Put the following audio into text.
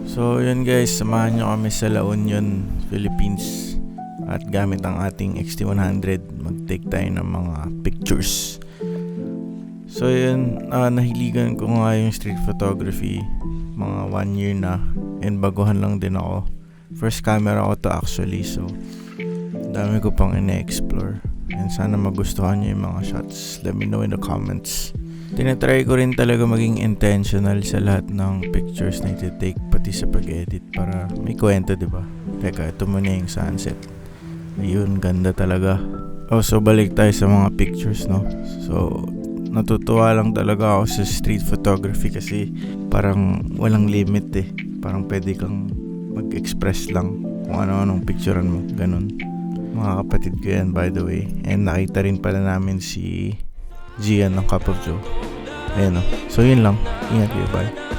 So yun guys, samahan nyo kami sa La Union, Philippines. At gamit ang ating XT100, mag-take tayo ng mga pictures. So yun, nahiligan ko nga yung street photography mga 1 year na. And baguhan lang din ako. First camera ko to actually, so dami ko pang ine-explore. And sana magustuhan nyo yung mga shots. Let me know in the comments. Tinatry ko rin talaga maging intentional sa lahat ng pictures na iti-take, pati sa pag-edit, para may kwento, diba? Teka, ito muna yung sunset. Ayun, ganda talaga. So balik tayo sa mga pictures, no? So natutuwa lang talaga ako sa street photography kasi parang walang limit eh. Parang pwede kang mag-express lang kung ano-anong picturean mo, ganun. Mga kapatid ko yan, by the way. And nakita rin pala namin si Gian ng Cup of Joe. Ayan o. So yun lang. Ingat kayo. Bye.